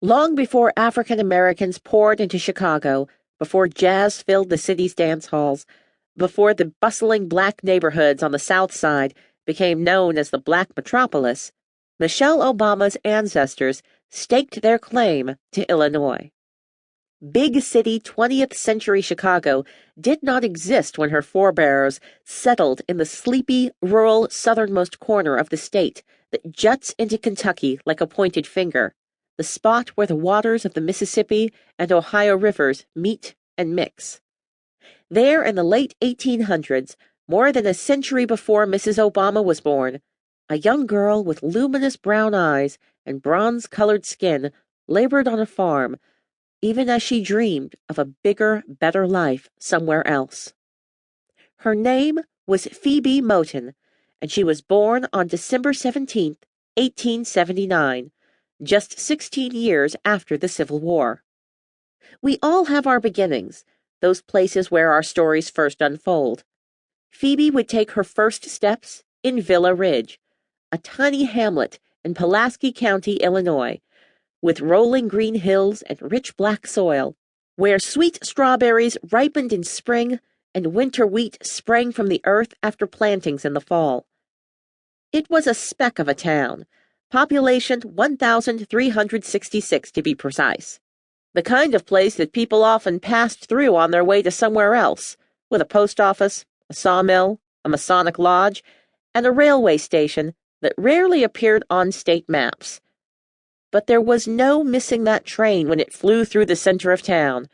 Long before African Americans poured into Chicago, before jazz filled the city's dance halls, before the bustling black neighborhoods on the South Side became known as the Black Metropolis, Michelle Obama's ancestors staked their claim to Illinois. Big city 20th century Chicago did not exist when her forebears settled in the sleepy, rural southernmost corner of the state that juts into Kentucky like a pointed finger, the spot where the waters of the Mississippi and Ohio rivers meet and mix. There in the late 1800s, more than a century before Mrs. Obama was born, a young girl with luminous brown eyes and bronze-colored skin labored on a farm, even as she dreamed of a bigger, better life somewhere else. Her name was Phoebe Moten, and she was born on December 17, 1879, just 16 years after the Civil War. We all have our beginnings, those places where our stories first unfold. Phoebe would take her first steps in Villa Ridge, a tiny hamlet in Pulaski County, Illinois, with rolling green hills and rich black soil, where sweet strawberries ripened in spring and winter wheat sprang from the earth after plantings in the fall. It was a speck of a town, population 1,366 to be precise, the kind of place that people often passed through on their way to somewhere else, with a post office, a sawmill, a Masonic lodge, and a railway station that rarely appeared on state maps. But there was no missing that train when it flew through the center of town.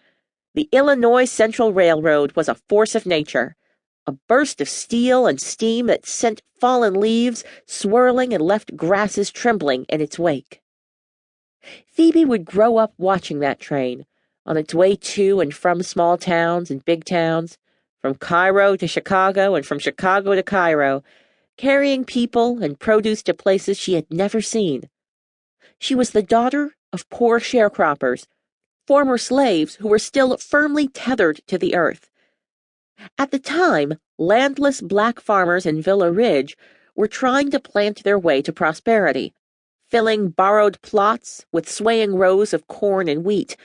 The Illinois Central Railroad was a force of nature, a burst of steel and steam that sent fallen leaves swirling and left grasses trembling in its wake. Phoebe would grow up watching that train, on its way to and from small towns and big towns, from Cairo to Chicago and from Chicago to Cairo, carrying people and produce to places she had never seen. She was the daughter of poor sharecroppers, former slaves who were still firmly tethered to the earth. At the time, landless black farmers in Villa Ridge were trying to plant their way to prosperity, filling borrowed plots with swaying rows of corn and wheat,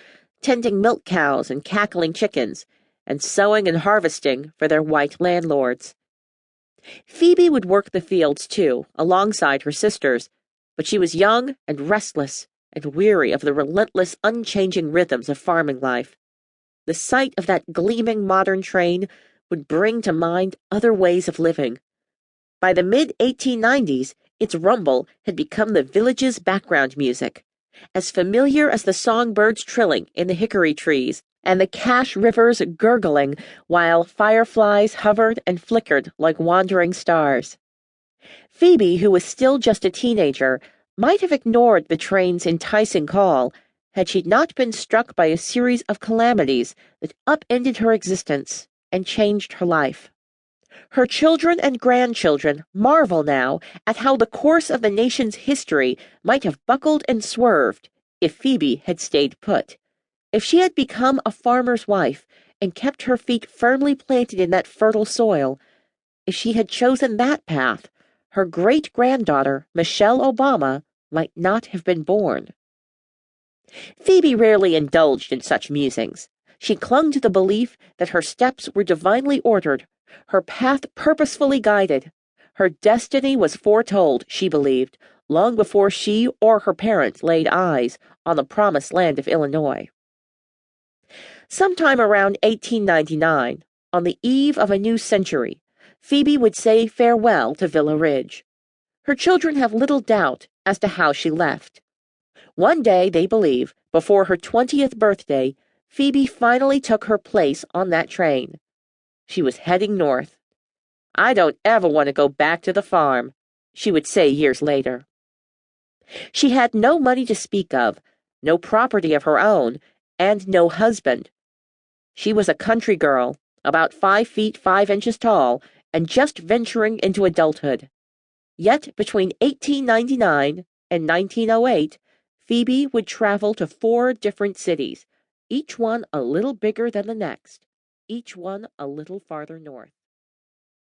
tending milk cows and cackling chickens, and sowing and harvesting for their white landlords. Phoebe would work the fields, too, alongside her sisters, but she was young and restless and weary of the relentless, unchanging rhythms of farming life. The sight of that gleaming modern train would bring to mind other ways of living. By the mid-1890s, its rumble had become the village's background music, as familiar as the songbirds trilling in the hickory trees and the Cache rivers gurgling while fireflies hovered and flickered like wandering stars. Phoebe, who was still just a teenager, might have ignored the train's enticing call had she not been struck by a series of calamities that upended her existence and changed her life. Her children and grandchildren marvel now at how the course of the nation's history might have buckled and swerved if Phoebe had stayed put, if she had become a farmer's wife and kept her feet firmly planted in that fertile soil. If she had chosen that path, her great-granddaughter, Michelle Obama, might not have been born. Phoebe rarely indulged in such musings. She clung to the belief that her steps were divinely ordered, her path purposefully guided. Her destiny was foretold, she believed, long before she or her parents laid eyes on the promised land of Illinois. Sometime around 1899, on the eve of a new century, Phoebe would say farewell to Villa Ridge. Her children have little doubt as to how she left. One day, they believe, before her 20th birthday, Phoebe finally took her place on that train. She was heading north. "I don't ever want to go back to the farm," she would say years later. She had no money to speak of, no property of her own, and no husband. She was a country girl, about 5 feet 5 inches tall, and just venturing into adulthood. Yet between 1899 and 1908, Phoebe would travel to 4 different cities, each one a little bigger than the next, each one a little farther north.